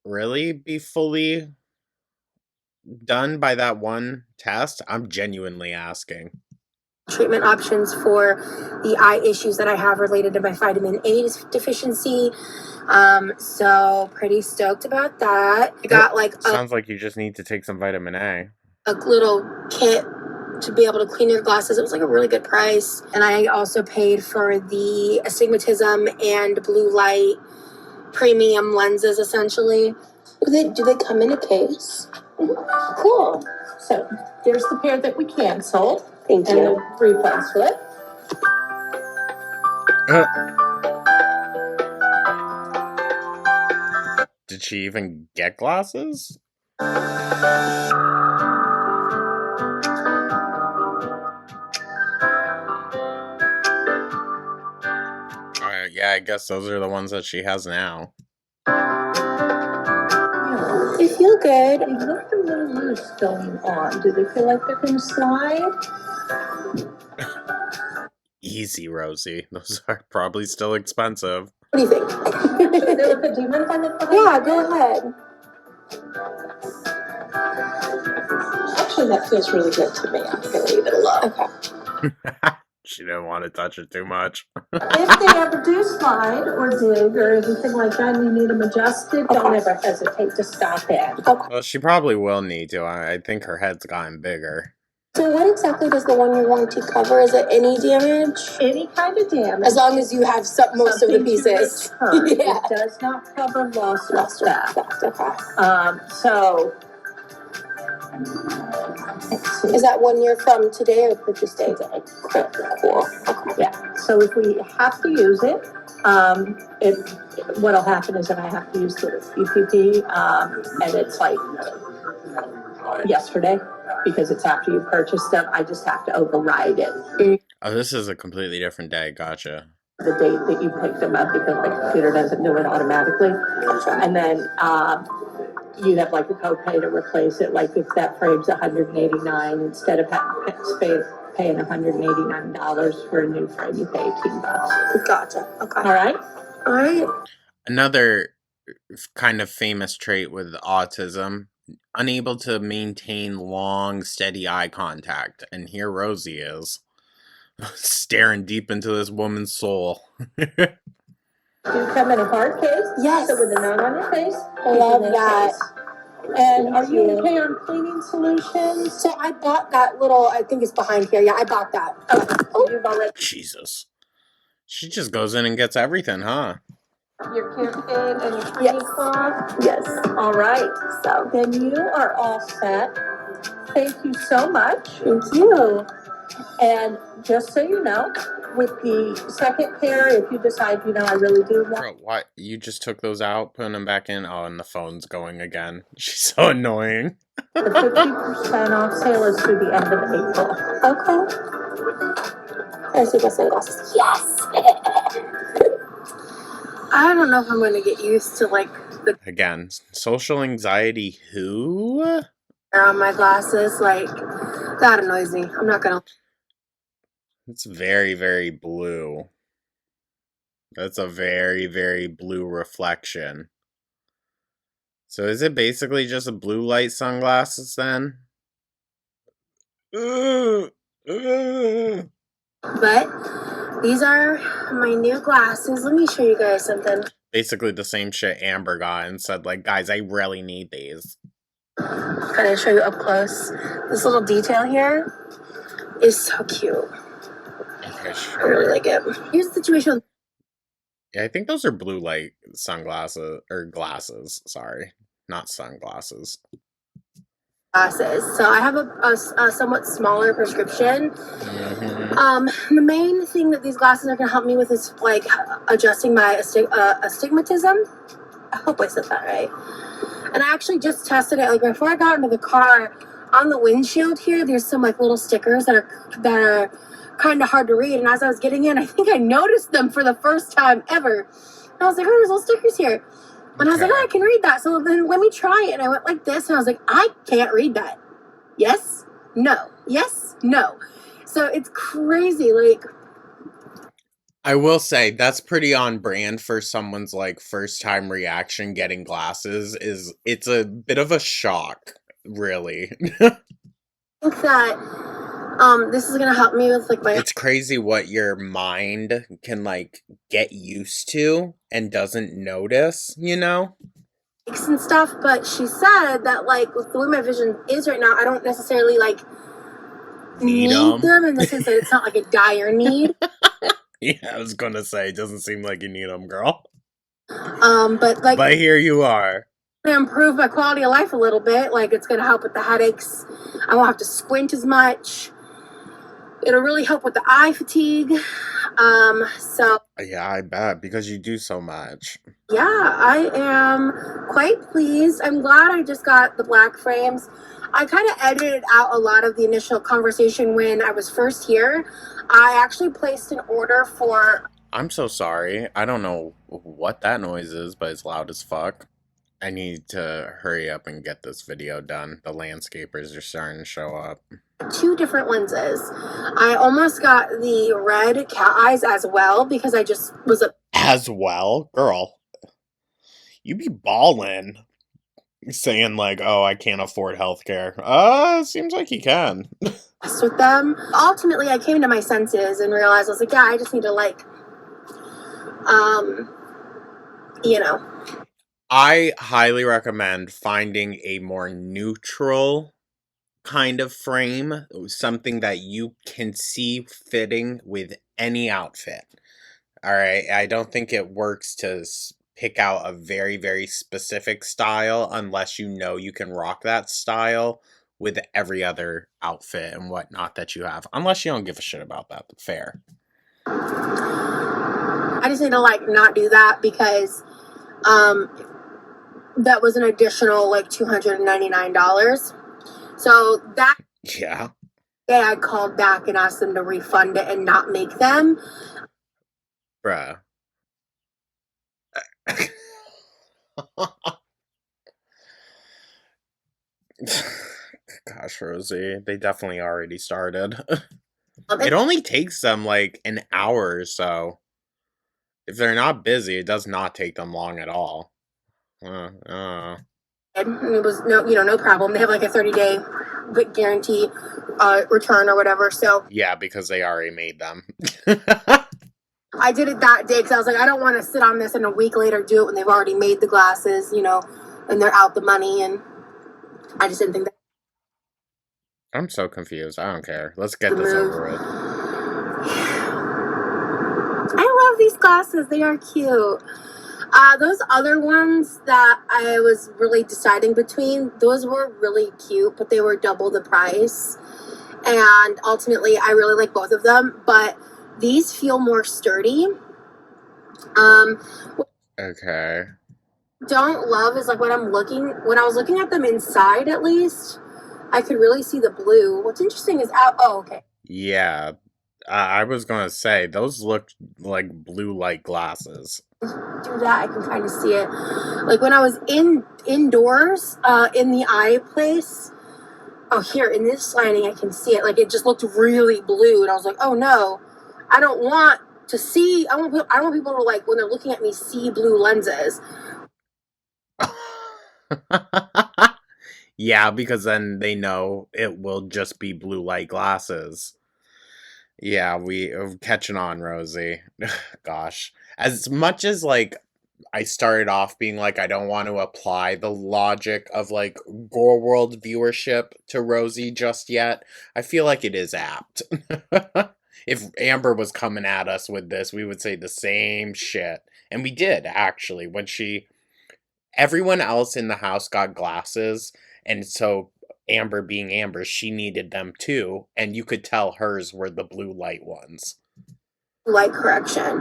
really be fully done by that one test? I'm genuinely asking. Treatment options for the eye issues that I have related to my vitamin A deficiency. So pretty stoked about that. I got like sounds like you just need to take some vitamin A. A little kit to be able to clean your glasses. It was like a really good price. And I also paid for the astigmatism and blue light premium lenses, essentially. Do they come in a case? Cool. So there's the pair that we canceled. Thank And you. the refund slip. Did she even get glasses? Yeah, I guess those are the ones that she has now. They feel good. They look a little loose going on. Do they feel like they're going to slide? Easy, Rosie. Those are probably still expensive. What do you think? Yeah, go ahead. Actually, that feels really good to me. I'm going to leave it alone. Okay. She didn't want to touch it too much. If they ever do slide or dig or anything like that and you need them adjusted, don't ever hesitate to stop in. Okay. Well, she probably will need to. I think her head's gotten bigger. So what exactly does the one you're wanting to cover? Is it any damage? Any kind of damage. As long as you have most of the pieces. Yeah. It does not cover loss or theft. Okay. So, let's see. Is that 1 year from today or purchase date? Cool. Okay. Yeah. So if we have to use it, what'll happen is that I have to use the EPP, and it's like yesterday because it's after you purchased them. I just have to override it. Oh, this is a completely different day. Gotcha. The date that you picked them up because the computer doesn't do it automatically. And then you have like a copay to replace it. Like if that frame's $189, instead of paying $189 for a new frame, you pay $18. Gotcha. Okay. All right. Another kind of famous trait with autism, unable to maintain long, steady eye contact. And here Rosie is, staring deep into this woman's soul. You come in a hard case. Yes. So with a knot on your face. I love that. And are you okay on cleaning solutions? So I bought that little, I think it's behind here. Yeah, I bought that. Oh, you've already. Jesus. She just goes in and gets everything, huh? Your campaign and your cleaning cloth? Yes. All right. So then you are all set. Thank you so much. Thank you. And just so you know, with the second pair, if you decide, I really do want. Bro, what? You just took those out, putting them back in? Oh, and the phone's going again. She's so annoying. The 50% off sale is through the end of April. Okay. I see my sunglasses. Yes! I don't know if I'm going to get used to, Again, social anxiety who? On my glasses, that annoys me. I'm not going to. It's very, very blue. That's a very, very blue reflection. So is it basically just a blue light sunglasses then? But these are my new glasses. Let me show you guys something. Basically the same shit Amber got and said, guys, I really need these. Can I show you up close? This little detail here is so cute. Okay, sure. I really like it. Here's the situation. Yeah, I think those are blue light sunglasses, or glasses, sorry. Not sunglasses. Glasses. So I have a somewhat smaller prescription. Mm-hmm. The main thing that these glasses are going to help me with is adjusting my astigmatism. I hope I said that right. And I actually just tested it before I got into the car. On the windshield here, there's some little stickers that are kind of hard to read. And as I was getting in, I think I noticed them for the first time ever. And I was like, oh, there's little stickers here. And I was like, oh, I can read that. So then let me try it. And I went like this. And I was like, I can't read that. Yes, no. Yes, no. So it's crazy. I will say, that's pretty on brand for someone's, first time reaction getting glasses. It's a bit of a shock, really. I think that this is gonna help me with my. It's crazy what your mind can get used to and doesn't notice, And stuff, but she said that with the way my vision is right now, I don't necessarily need them in the sense that it's not a dire need. Yeah, I was gonna say, it doesn't seem like you need them, girl. But here you are. improve my quality of life a little bit. Like, it's gonna help with the headaches. I won't have to squint as much. It'll really help with the eye fatigue. So Yeah, I bet, because you do so much. yeah, I am quite pleased. I'm glad I just got the black frames. I kind of edited out a lot of the initial conversation when I was first here. I actually placed an order for. I'm so sorry. I don't know what that noise is, but it's loud as fuck. I need to hurry up and get this video done. The landscapers are starting to show up. 2 different lenses. I almost got the red cat eyes as well because I just was As well? Girl, you be ballin'. Saying like, oh, I can't afford healthcare. Seems like you can. obsessed with them. Ultimately, I came to my senses and realized I was like, yeah, I just need to like, you know. I highly recommend finding a more neutral kind of frame, something that you can see fitting with any outfit. All right, I don't think it works to pick out a very, very specific style unless you know you can rock that style with every other outfit and whatnot that you have. Unless you don't give a shit about that. Fair. I just need to like not do that because that was an additional like $299. So that Yeah. day I called back and asked them to refund it and not make them. Bruh. Gosh, Rosie, they definitely already started. It only takes them like an hour or so. If they're not busy, it does not take them long at all. And it was no problem. They have like a 30-day guarantee return or whatever. So yeah, because they already made them. I did it that day because I was like, I don't want to sit on this and a week later do it when they've already made the glasses, and they're out the money. And I just didn't think that. I'm so confused. I don't care. Let's get this over with. I love these glasses. They are cute. Those other ones that I was really deciding between, those were really cute, but they were double the price. And ultimately, I really like both of them, but these feel more sturdy. Okay. Don't love is like when I was looking at them inside, at least, I could really see the blue. What's interesting is okay. Yeah. I was going to say, those look like blue light glasses. Do that, I can kind of see it. Like when I was indoors, in the eye place, here in this lining, I can see it. Like it just looked really blue, and I was like, oh no, I don't want to see. I want people to like when they're looking at me see blue lenses. Yeah, because then they know it will just be blue light glasses. Yeah, we catching on, Rosie. Gosh. As much as like I started off being like I don't want to apply the logic of like Gore World viewership to Rosie just yet, I feel like it is apt. If Amber was coming at us with this, we would say the same shit. And we did actually when everyone else in the house got glasses, and so Amber being Amber, she needed them too, and you could tell hers were the blue light ones. Light correction.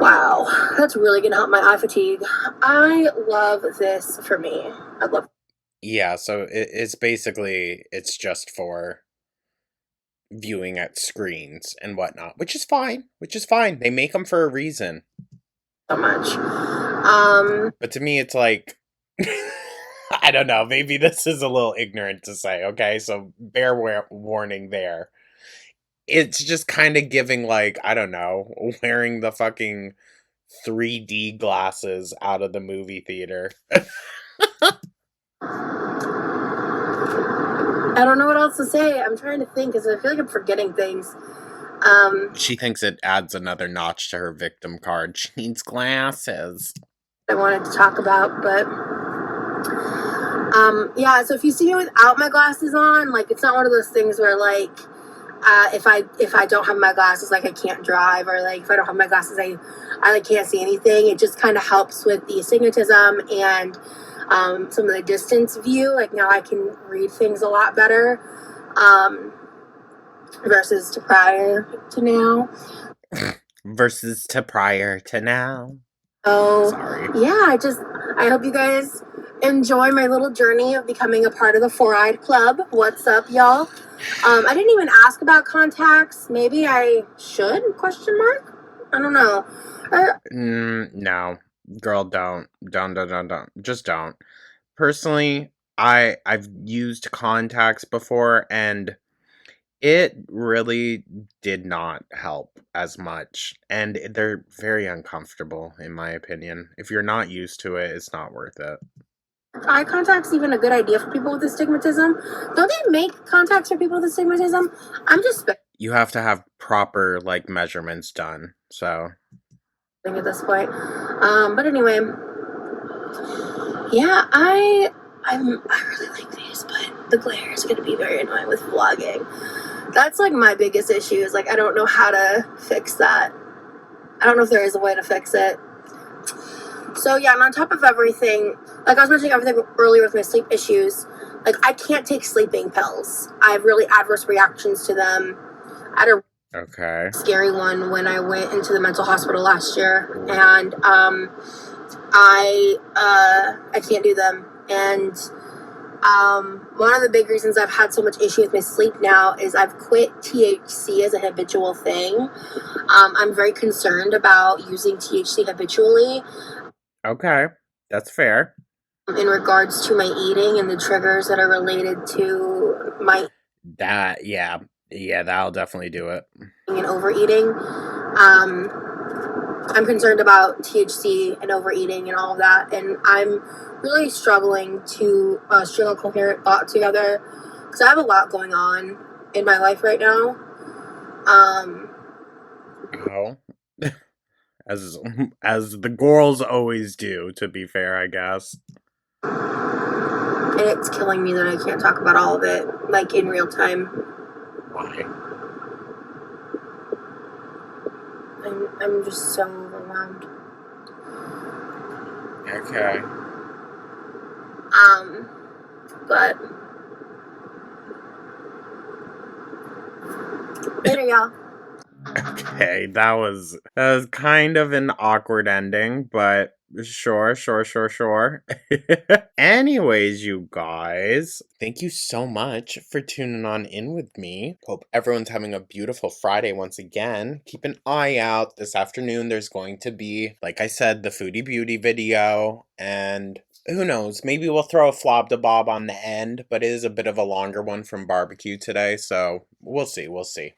Wow, that's really gonna help my eye fatigue. I love this for me. I love. Yeah, so it's basically it's just for viewing at screens and whatnot, which is fine. They make them for a reason. So much. But to me, it's like. I don't know. Maybe this is a little ignorant to say, okay? So bear warning there. It's just kind of giving, like, I don't know, wearing the fucking 3D glasses out of the movie theater. I don't know what else to say. I'm trying to think because I feel like I'm forgetting things. She thinks it adds another notch to her victim card. She needs glasses. I wanted to talk about, but yeah, so if you see me without my glasses on, like it's not one of those things where like if I don't have my glasses, like I can't drive, or like if I don't have my glasses, I like can't see anything. It just kind of helps with the astigmatism and some of the distance view. Like now I can read things a lot better versus to prior to now. Versus to prior to now. Oh, sorry. Yeah, I hope you guys enjoy my little journey of becoming a part of the Four-Eyed Club. What's up, y'all? I didn't even ask about contacts. Maybe I should? Question mark? I don't know. No, girl, don't. Just don't. Personally, I've used contacts before, and it really did not help as much, and they're very uncomfortable, in my opinion. If you're not used to it, it's not worth it. Eye contact's even a good idea for people with astigmatism? Don't they make contacts for people with astigmatism? I'm just You have to have proper, like, measurements done, so. at this point. But anyway, yeah, I really like these, but the glare is going to be very annoying with vlogging. That's like my biggest issue is like I don't know how to fix that. I don't know if there is a way to fix it. So yeah, and on top of everything, like I was mentioning everything earlier with my sleep issues, like I can't take sleeping pills. I have really adverse reactions to them. I had a scary one when I went into the mental hospital last year, and I can't do them. And one of the big reasons I've had so much issue with my sleep now is I've quit THC as a habitual thing. I'm very concerned about using THC habitually. Okay, that's fair. In regards to my eating and the triggers that are related to my that'll definitely do it. And overeating. I'm concerned about THC and overeating and all of that, and I'm really struggling to string a coherent thought together because I have a lot going on in my life right now. As the girls always do, to be fair, I guess. And it's killing me that I can't talk about all of it, like, in real time. Why? I'm just so overwhelmed. Okay. But later, y'all. Okay, that was kind of an awkward ending, but sure. Anyways, you guys, thank you so much for tuning on in with me. Hope everyone's having a beautiful Friday once again. Keep an eye out. This afternoon, there's going to be, like I said, the Foodie Beauty video, and who knows, maybe we'll throw a flob to bob on the end, but it is a bit of a longer one from barbecue today, so we'll see.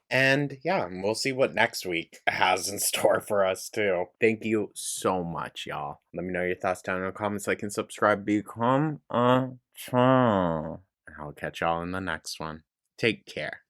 And yeah, we'll see what next week has in store for us too. Thank you so much, y'all. Let me know your thoughts down in the comments, like and subscribe, become a fan. I'll catch y'all in the next one. Take care.